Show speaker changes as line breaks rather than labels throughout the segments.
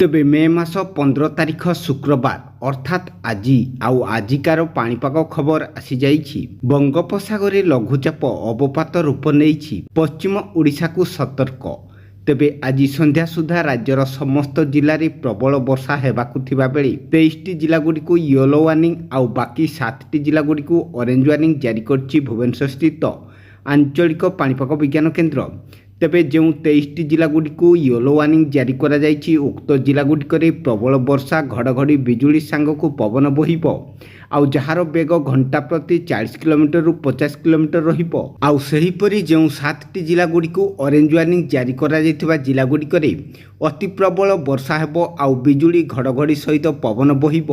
ତେବେ ମେ ମାସ 15 ତାରିଖ ଶୁକ୍ରବାର ଅର୍ଥାତ୍ ଆଜି ଆଉ ଆଜିକାର ପାଣିପାଗ ଖବର ଆସିଯାଇଛି। ବଙ୍ଗୋପସାଗରରେ ଲଘୁଚାପ ଅବପାତ ରୂପ ନେଇଛି। ପଶ୍ଚିମ ଓଡ଼ିଶାକୁ ସତର୍କ। ତେବେ ଆଜି ସନ୍ଧ୍ୟା ସୁଦ୍ଧା ରାଜ୍ୟର ସମସ୍ତ ଜିଲ୍ଲାରେ ପ୍ରବଳ ବର୍ଷା ହେବାକୁ ଥିବା ବେଳେ 23ଟି ଜିଲ୍ଲାଗୁଡ଼ିକୁ ୟେଲୋ ୱାର୍ଣ୍ଣିଂ ଆଉ ବାକି 7ଟି ଜିଲ୍ଲାଗୁଡ଼ିକୁ ଅରେଞ୍ଜ ୱାର୍ଣ୍ଣିଂ ଜାରି କରିଛି ଭୁବନେଶ୍ୱର ସ୍ଥିତ ଆଞ୍ଚଳିକ ପାଣିପାଗ ବିଜ୍ଞାନ କେନ୍ଦ୍ର। ତେବେ ଯେଉଁ 23ଟି ଜିଲ୍ଲାଗୁଡ଼ିକୁ ୟେଲୋ ୱାର୍ଣ୍ଣିଂ ଜାରି କରାଯାଇଛି ଉକ୍ତ ଜିଲ୍ଲାଗୁଡ଼ିକରେ ପ୍ରବଳ ବର୍ଷା ଘଡ଼ଘଡ଼ି ବିଜୁଳି ସାଙ୍ଗକୁ ପବନ ବହିବ ଆଉ ଯାହାର ବେଗ ଘଣ୍ଟା ପ୍ରତି 40 କିଲୋମିଟରରୁ 50 କିଲୋମିଟର ରହିବ। ଆଉ ସେହିପରି ଯେଉଁ 7ଟି ଜିଲ୍ଲାଗୁଡ଼ିକୁ ଅରେଞ୍ଜ ୱାର୍ଣ୍ଣିଂ ଜାରି କରାଯାଇଥିବା ଜିଲ୍ଲାଗୁଡ଼ିକରେ ଅତି ପ୍ରବଳ ବର୍ଷା ହେବ ଆଉ ବିଜୁଳି ଘଡ଼ଘଡ଼ି ସହିତ ପବନ ବହିବ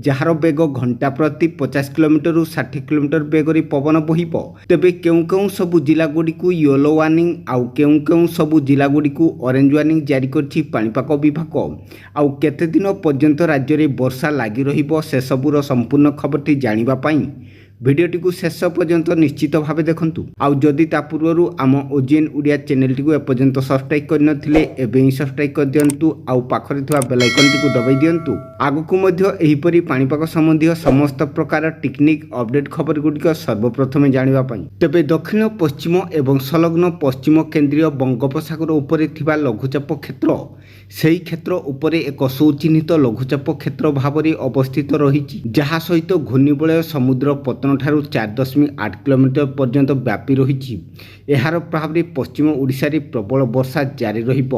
ଯାହାର ବେଗ ଘଣ୍ଟା ପ୍ରତି 50 କିଲୋମିଟରରୁ 60 କିଲୋମିଟର ବେଗରେ ପବନ ବହିବ। ତେବେ କେଉଁ କେଉଁ ସବୁ ଜିଲ୍ଲାଗୁଡ଼ିକୁ ୟେଲୋ ୱାର୍ଣ୍ଣିଂ ଆଉ କେଉଁ କେଉଁ ସବୁ ଜିଲ୍ଲାଗୁଡ଼ିକୁ ଅରେଞ୍ଜ ୱାର୍ଣ୍ଣିଂ ଜାରି କରିଛି ପାଣିପାଗ ବିଭାଗ ଆଉ କେତେ ଦିନ ପର୍ଯ୍ୟନ୍ତ ରାଜ୍ୟରେ ବର୍ଷା ଲାଗି ରହିବ ସେସବୁର ସମ୍ପୂର୍ଣ୍ଣ ଖବରଟି ଜାଣିବା ପାଇଁ ଭିଡ଼ିଓଟିକୁ ଶେଷ ପର୍ଯ୍ୟନ୍ତ ନିଶ୍ଚିତ ଭାବେ ଦେଖନ୍ତୁ। ଆଉ ଯଦି ତା ପୂର୍ବରୁ ଆମ ଓଜିଏନ୍ ଓଡ଼ିଆ ଚ୍ୟାନେଲଟିକୁ ଏପର୍ଯ୍ୟନ୍ତ ସବସ୍କ୍ରାଇବ୍ କରିନଥିଲେ ଏବେ ହିଁ ସବସ୍କ୍ରାଇବ୍ କରିଦିଅନ୍ତୁ ଆଉ ପାଖରେ ଥିବା ବେଲ୍ ଆଇକନଟିକୁ ଦବାଇ ଦିଅନ୍ତୁ। ଆଗକୁ ମଧ୍ୟ ଏହିପରି ପାଣିପାଗ ସମ୍ବନ୍ଧୀୟ ସମସ୍ତ ପ୍ରକାର ଟେକ୍ନିକ୍ ଅପଡେଟ୍ ଖବରଗୁଡ଼ିକ ସର୍ବପ୍ରଥମେ ଜାଣିବା ପାଇଁ। ତେବେ ଦକ୍ଷିଣ ପଶ୍ଚିମ ଏବଂ ସଂଲଗ୍ନ ପଶ୍ଚିମ କେନ୍ଦ୍ରୀୟ ବଙ୍ଗୋପସାଗର ଉପରେ ଥିବା ଲଘୁଚାପ କ୍ଷେତ୍ର ସେହି କ୍ଷେତ୍ର ଉପରେ ଏକ ସୁଚିହ୍ନିତ ଲଘୁଚାପ କ୍ଷେତ୍ର ଭାବରେ ଅବସ୍ଥିତ ରହିଛି ଯାହା ସହିତ ଘୂର୍ଣ୍ଣିବଳୟ ସମୁଦ୍ର ପତନଠାରୁ 4.8 କିଲୋମିଟର ପର୍ଯ୍ୟନ୍ତ ବ୍ୟାପି ରହିଛି। ଏହାର ପ୍ରଭାବରେ ପଶ୍ଚିମ ଓଡ଼ିଶାରେ ପ୍ରବଳ ବର୍ଷା ଜାରି ରହିବ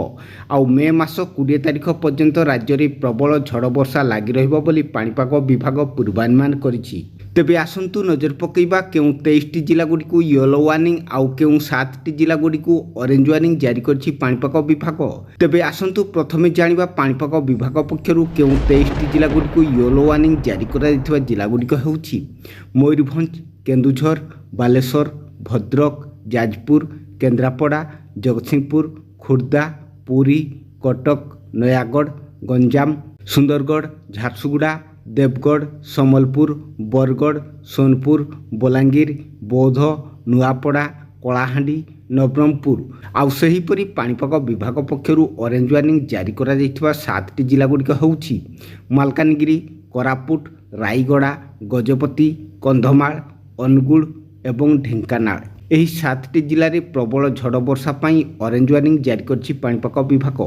ଆଉ ମେ ମାସ 20 ତାରିଖ ପର୍ଯ୍ୟନ୍ତ ରାଜ୍ୟରେ ପ୍ରବଳ ଝଡ଼ ବର୍ଷା ଲାଗି ରହିବ ବୋଲି ପାଣିପାଗ ବିଭାଗ ପୂର୍ବାନୁମାନ କରିଛି। ତେବେ ଆସନ୍ତୁ ନଜର ପକାଇବା କେଉଁ 23ଟି ଜିଲ୍ଲାଗୁଡ଼ିକୁ ୟେଲୋ ୱାର୍ଣ୍ଣିଂ ଆଉ କେଉଁ 7ଟି ଜିଲ୍ଲାଗୁଡ଼ିକୁ ଅରେଞ୍ଜ ୱାର୍ଣ୍ଣିଂ ଜାରି କରିଛି ପାଣିପାଗ ବିଭାଗ। ତେବେ ଆସନ୍ତୁ ପ୍ରଥମେ ଜାଣିବା ପାଣିପାଗ ବିଭାଗ ପକ୍ଷରୁ କେଉଁ 23ଟି ଜିଲ୍ଲାଗୁଡ଼ିକୁ ୟେଲୋ ୱାର୍ଣ୍ଣିଂ ଜାରି କରାଯାଇଥିବା ଜିଲ୍ଲାଗୁଡ଼ିକ ହେଉଛି ମୟୂରଭଞ୍ଜ, କେନ୍ଦୁଝର, ବାଲେଶ୍ୱର, ଭଦ୍ରକ, ଯାଜପୁର, କେନ୍ଦ୍ରାପଡ଼ା, ଜଗତସିଂହପୁର, ଖୋର୍ଦ୍ଧା, ପୁରୀ, କଟକ, ନୟାଗଡ଼, ଗଞ୍ଜାମ, ସୁନ୍ଦରଗଡ଼, ଝାରସୁଗୁଡ଼ା, ଦେବଗଡ଼, ସମ୍ବଲପୁର, ବରଗଡ଼, ସୋନପୁର, ବଲାଙ୍ଗୀର, ବୌଦ୍ଧ, ନୂଆପଡ଼ା, କଳାହାଣ୍ଡି, ନବରଙ୍ଗପୁର। ଆଉ ସେହିପରି ପାଣିପାଗ ବିଭାଗ ପକ୍ଷରୁ ଅରେଞ୍ଜ ୱାର୍ଣ୍ଣିଂ ଜାରି କରାଯାଇଥିବା 7ଟି ଜିଲ୍ଲାଗୁଡ଼ିକ ହେଉଛି ମାଲକାନଗିରି, କୋରାପୁଟ, ରାୟଗଡ଼ା, ଗଜପତି, କନ୍ଧମାଳ, ଅନୁଗୁଳ ଏବଂ ଢେଙ୍କାନାଳ। ଏହି 7ଟି ଜିଲ୍ଲାରେ ପ୍ରବଳ ଝଡ଼ ବର୍ଷା ପାଇଁ ଅରେଞ୍ଜ ୱାର୍ଣ୍ଣିଂ ଜାରି କରିଛି ପାଣିପାଗ ବିଭାଗ।